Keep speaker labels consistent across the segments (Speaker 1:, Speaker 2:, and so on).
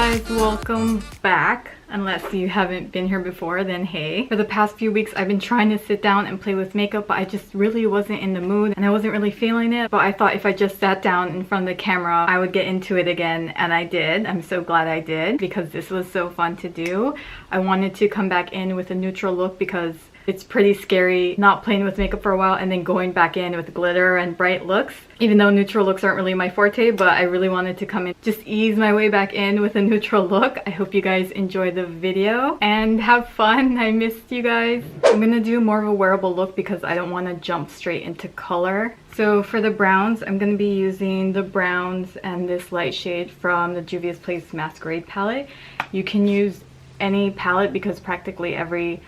Speaker 1: guys, welcome back. Unless you haven't been here before, then hey. For the past few weeks I've been trying to sit down and play with makeup, but I just really wasn't in the mood and I wasn't really feeling it. But I thought if I just sat down in front of the camera I would get into it again, and I did. I'm so glad I did because this was so fun to do. I wanted to come back in with a neutral look because it's pretty scary not playing with makeup for a while and then going back in with glitter and bright looks. Even though neutral looks aren't really my forte, but I really wanted to come in, just ease my way back in with a neutral look. I hope you guys enjoy the video and have fun. I missed you guys. I'm gonna do more of a wearable look because I don't want to jump straight into color. So for the browns, I'm gonna be using the browns and this light shade from the Juvia's Place Masquerade palette. You can use any palette because practically every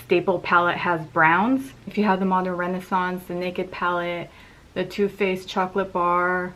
Speaker 1: staple palette has browns. If you have the Modern Renaissance, the Naked palette, the Too Faced Chocolate Bar,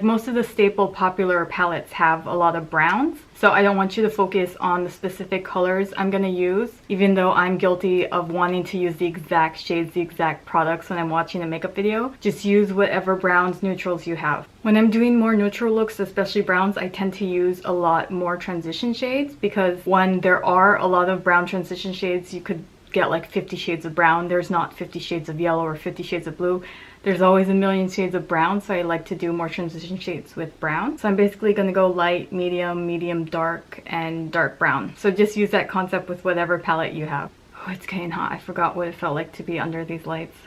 Speaker 1: most of the staple popular palettes have a lot of browns. So I don't want you to focus on the specific colors I'm gonna use, even though I'm guilty of wanting to use the exact shades, the exact products when I'm watching a makeup video. Just use whatever browns, neutrals you have. When I'm doing more neutral looks, especially browns, I tend to use a lot more transition shades because one, there are a lot of brown transition shades. You could get like 50 shades of brown. There's not 50 shades of yellow or 50 shades of blue. There's always a million shades of brown, so I like to do more transition shades with brown. So I'm basically going to go light, medium, medium dark, and dark brown. So just use that concept with whatever palette you have. Oh, it's getting hot. I forgot what it felt like to be under these lights.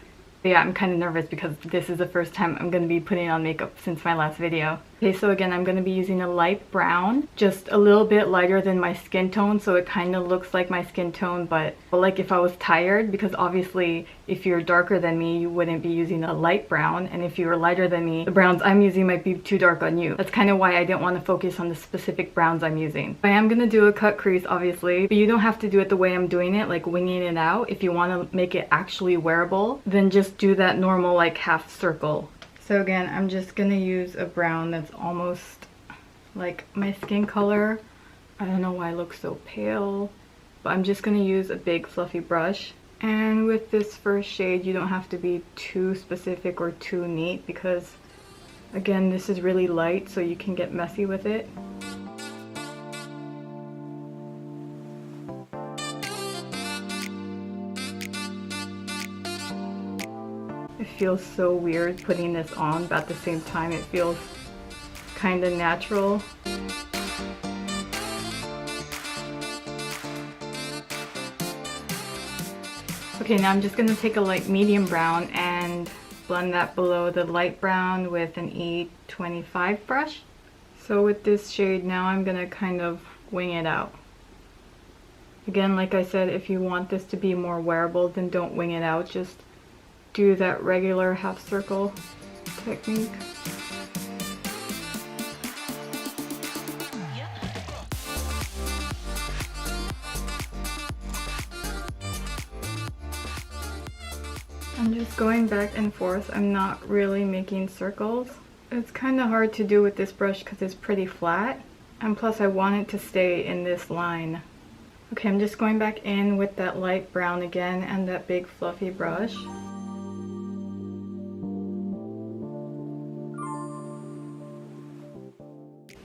Speaker 1: But yeah, I'm kind of nervous because this is the first time I'm going to be putting on makeup since my last video. Okay, so again, I'm going to be using a light brown, just a little bit lighter than my skin tone, so it kind of looks like my skin tone, but like if I was tired, because obviously if you're darker than me, you wouldn't be using a light brown, and if you were lighter than me, the browns I'm using might be too dark on you. That's kind of why I didn't want to focus on the specific browns I'm using. I am going to do a cut crease, obviously, but you don't have to do it the way I'm doing it, like winging it out. If you want to make it actually wearable, then just do that normal half circle. So again, I'm just gonna use a brown that's almost like my skin color. I don't know why I look so pale, but I'm just gonna use a big fluffy brush. And with this first shade, you don't have to be too specific or too neat because again, this is really light, so you can get messy with it. It feels so weird putting this on, but at the same time it feels kind of natural. Okay, now I'm just going to take a light medium brown and blend that below the light brown with an E25 brush. So with this shade now I'm going to kind of wing it out. Again, like I said, if you want this to be more wearable, then don't wing it out, just do that regular half circle technique. I'm just going back and forth. I'm not really making circles. It's kind of hard to do with this brush because it's pretty flat, and plus I want it to stay in this line. Okay, I'm just going back in with that light brown again and that big fluffy brush.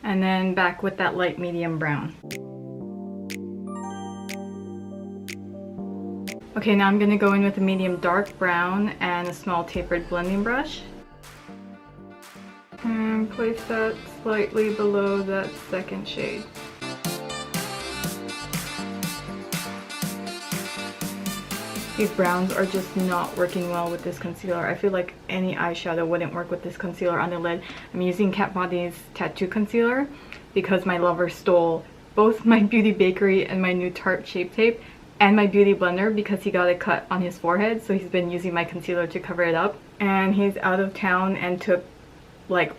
Speaker 1: And then back with that light medium brown. Okay, now I'm going to go in with a medium dark brown and a small tapered blending brush. And place that slightly below that second shade. These browns are just not working well with this concealer. I feel like any eyeshadow wouldn't work with this concealer on the lid. I'm using Kat Von D's Tattoo Concealer because my lover stole both my Beauty Bakery and my new Tarte Shape Tape and my Beauty Blender because he got a cut on his forehead, so he's been using my concealer to cover it up. And he's out of town and took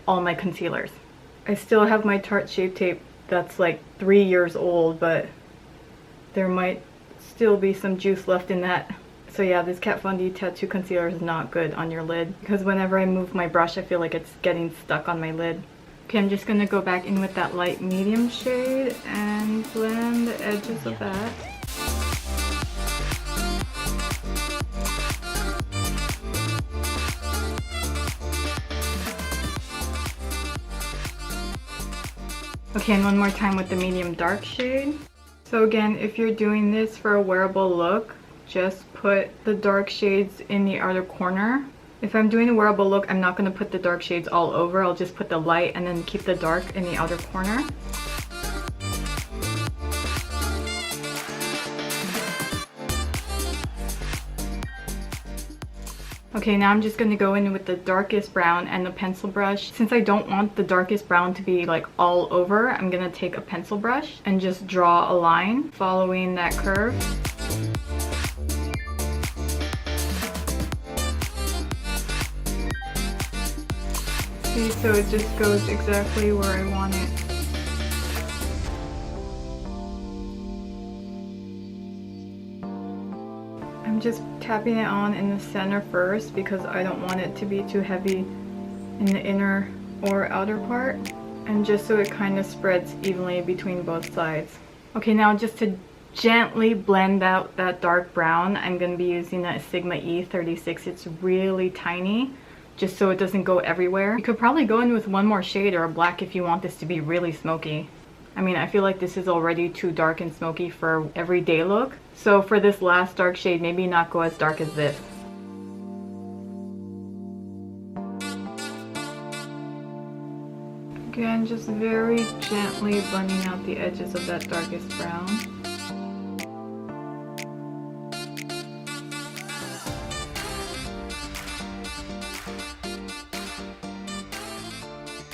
Speaker 1: all my concealers. I still have my Tarte Shape Tape that's 3 years old, but there might still be some juice left in that. So yeah, this Kat Von D Tattoo Concealer is not good on your lid because whenever I move my brush, I feel like it's getting stuck on my lid. Okay, I'm just gonna go back in with that light medium shade and blend the edges of that. Okay, and one more time with the medium dark shade. So again, if you're doing this for a wearable look, just put the dark shades in the outer corner. If I'm doing a wearable look, I'm not going to put the dark shades all over. I'll just put the light and then keep the dark in the outer corner. Okay, now I'm just going to go in with the darkest brown and the pencil brush. Since I don't want the darkest brown to be like all over, I'm going to take a pencil brush and just draw a line following that curve. See, so it just goes exactly where I want it. I'm just tapping it on in the center first because I don't want it to be too heavy in the inner or outer part, and just so it kind of spreads evenly between both sides. Okay, now just to gently blend out that dark brown, I'm going to be using that Sigma E36. It's really tiny, just so it doesn't go everywhere. You could probably go in with one more shade or a black if you want this to be really smoky. I mean, I feel like this is already too dark and smoky for everyday look. So for this last dark shade, maybe not go as dark as this. Again, just very gently blending out the edges of that darkest brown.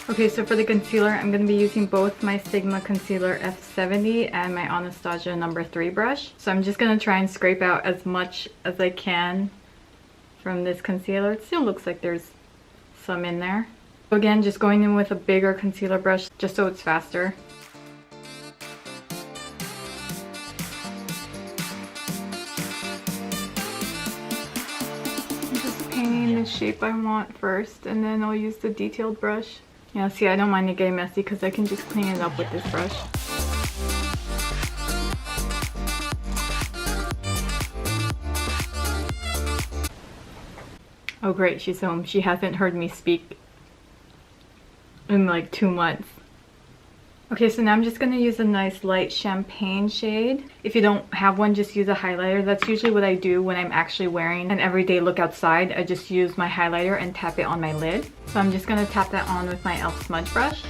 Speaker 1: Okay, so for the concealer, I'm going to be using both my Sigma Concealer F70 and my Anastasia No. 3 brush. So I'm just going to try and scrape out as much as I can from this concealer. It still looks like there's some in there. So again, just going in with a bigger concealer brush just so it's faster. I'm just painting the shape I want first, and then I'll use the detailed brush. Yeah, see, I don't mind it getting messy because I can just clean it up with this brush. Oh great, she's home. She hasn't heard me speak in like 2 months. Okay, so now I'm just going to use a nice light champagne shade. If you don't have one, just use a highlighter. That's usually what I do when I'm actually wearing an everyday look outside. I just use my highlighter and tap it on my lid. So I'm just going to tap that on with my e.l.f. smudge brush.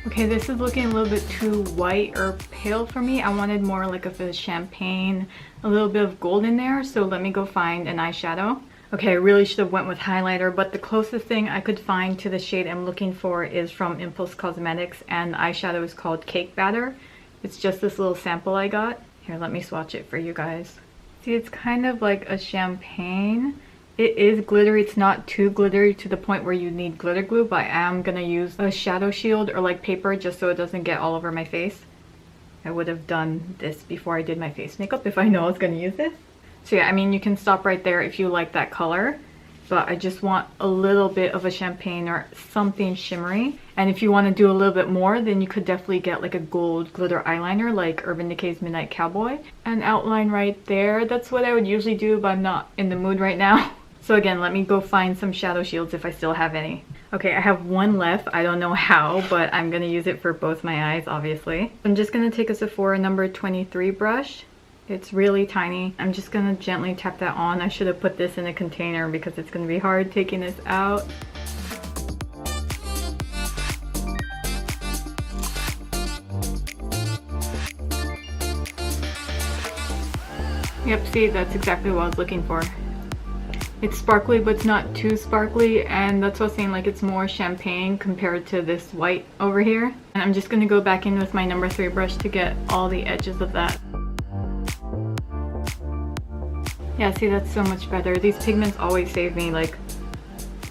Speaker 1: Okay, this is looking a little bit too white or pale for me. I wanted more like of a champagne, a little bit of gold in there, so let me go find an eyeshadow. Okay, I really should have went with highlighter, but the closest thing I could find to the shade I'm looking for is from Impulse Cosmetics, and the eyeshadow is called Cake Batter. It's just this little sample I got. Here, let me swatch it for you guys. See, it's kind of like a champagne. It is glittery. It's not too glittery to the point where you need glitter glue, but I am gonna use a shadow shield or like paper just so it doesn't get all over my face. I would have done this before I did my face makeup if I know I was gonna use this. So yeah, I mean, you can stop right there if you like that color, but I just want a little bit of a champagne or something shimmery. And if you want to do a little bit more, then you could definitely get like a gold glitter eyeliner like Urban Decay's Midnight Cowboy and outline right there. That's what I would usually do, but I'm not in the mood right now. So again, let me go find some shadow shields if I still have any. Okay, I have one left. I don't know how, but I'm going to use it for both my eyes, obviously. I'm just going to take a Sephora No. 23 brush. It's really tiny. I'm just going to gently tap that on. I should have put this in a container because it's going to be hard taking this out. Yep, see, that's exactly what I was looking for. It's sparkly, but it's not too sparkly, and that's what I was saying, like it's more champagne compared to this white over here. And I'm just going to go back in with my No. 3 brush to get all the edges of that. Yeah, see, that's so much better. These pigments always save me, like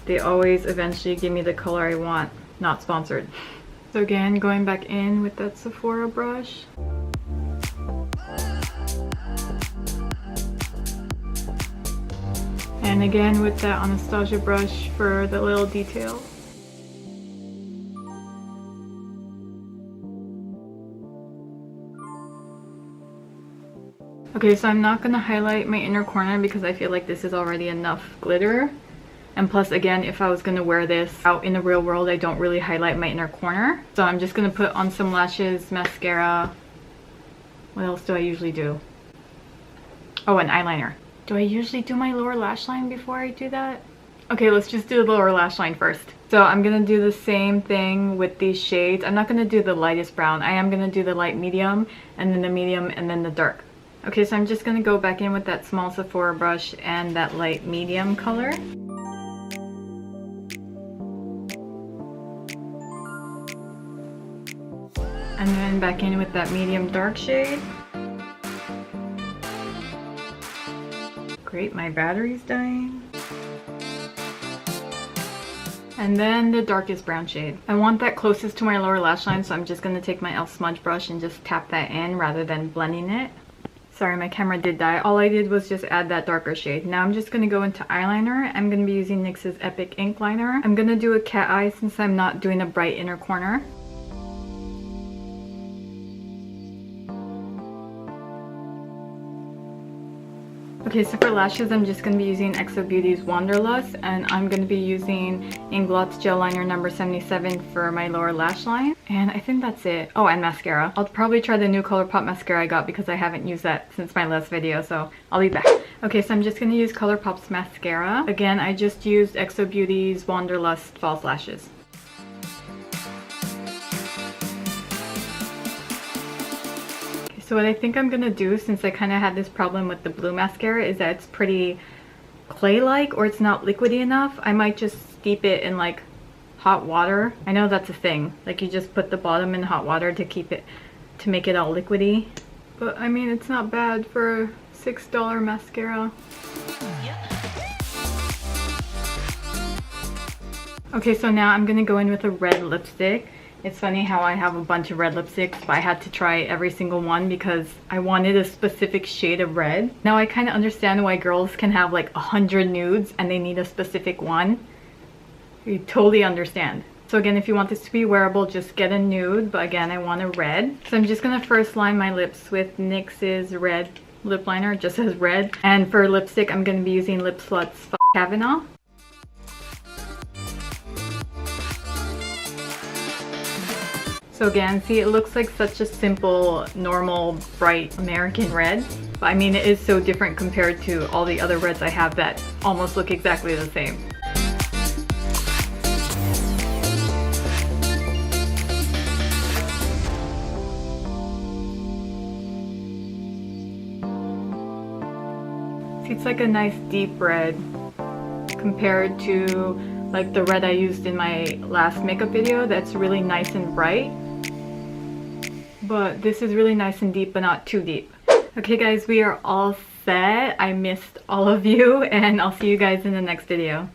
Speaker 1: they always eventually give me the color I want. Not sponsored. So again, going back in with that Sephora brush. And again with that Anastasia brush for the little detail. Okay, so I'm not going to highlight my inner corner because I feel like this is already enough glitter. And plus, again, if I was going to wear this out in the real world, I don't really highlight my inner corner. So I'm just going to put on some lashes, mascara. What else do I usually do? Oh, an eyeliner. Do I usually do my lower lash line before I do that? Okay, let's just do the lower lash line first. So I'm going to do the same thing with these shades. I'm not going to do the lightest brown. I am going to do the light medium, and then the medium, and then the dark. Okay, so I'm just going to go back in with that small Sephora brush and that light medium color. And then back in with that medium dark shade. Great, my battery's dying. And then the darkest brown shade. I want that closest to my lower lash line, so I'm just going to take my e.l.f. smudge brush and just tap that in rather than blending it. Sorry, my camera did die. All I did was just add that darker shade. Now I'm just going to go into eyeliner. I'm going to be using NYX's Epic Ink Liner. I'm going to do a cat eye since I'm not doing a bright inner corner. Okay, so for lashes, I'm just going to be using xoBeauty's Wanderlust, and I'm going to be using Inglots Gel Liner number 77 for my lower lash line. And I think that's it. Oh, and mascara. I'll probably try the new Colourpop mascara I got because I haven't used that since my last video, so I'll be back. Okay, so I'm just going to use Colourpop's mascara. Again, I just used xoBeauty's Wanderlust false lashes. So what I think I'm going to do, since I kind of had this problem with the blue mascara, is that it's pretty clay-like or it's not liquidy enough. I might just steep it in like hot water. I know that's a thing. Like you just put the bottom in hot water to keep it, to make it all liquidy. But I mean, it's not bad for a $6 mascara. Okay, so now I'm going to go in with a red lipstick. It's funny how I have a bunch of red lipsticks, but I had to try every single one because I wanted a specific shade of red. Now I kind of understand why girls can have like 100 nudes and they need a specific one. You totally understand. So again, if you want this to be wearable, just get a nude, but again, I want a red. So I'm just going to first line my lips with NYX's Red Lip Liner, just as red. And for lipstick, I'm going to be using Lipslut's Kavanaugh. So again, see, it looks like such a simple, normal, bright American red. But I mean, it is so different compared to all the other reds I have that almost look exactly the same. See, it's like a nice deep red compared to like the red I used in my last makeup video that's really nice and bright. But this is really nice and deep, but not too deep. Okay guys, we are all set. I missed all of you, and I'll see you guys in the next video.